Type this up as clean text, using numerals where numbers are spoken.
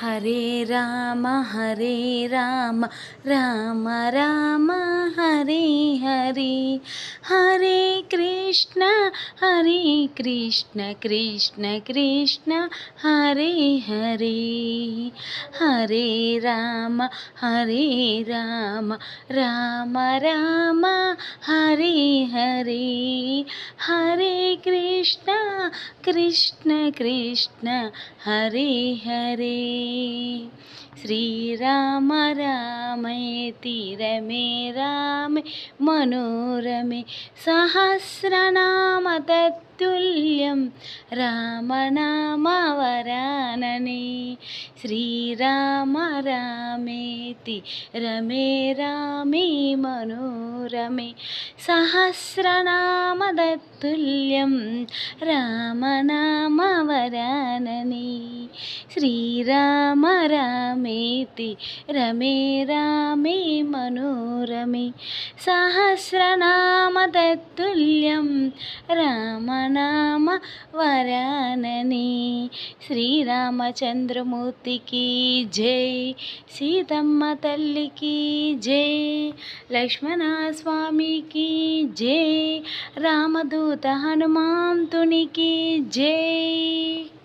हरे राम राम राम हरे हरे। हरे कृष्ण कृष्ण कृष्ण हरे हरे। हरे राम राम राम हरे हरे। हरे कृष्ण कृष्ण कृष्ण हरे हरे। श्रीराम रामेति रमे रामे मनोरमे सहस्रनाम तत्तुल्यं रामनाम वरानने। श्रीराम रामेति रमे रामे मनोरमे सहस्रनाम तत्तुल्यं रामनाम वरानने। श्रीराम रामेति रमे रामे मनोरमे सहस्रनाम तत्तुल्यं रामनाम वरानने। శ్రీరామచంద్రమూర్తి की जय, సీతమ్మ తల్లి की जय, లక్ష్మణ స్వామి की जय, రామదూత హనుమంతునికి जय।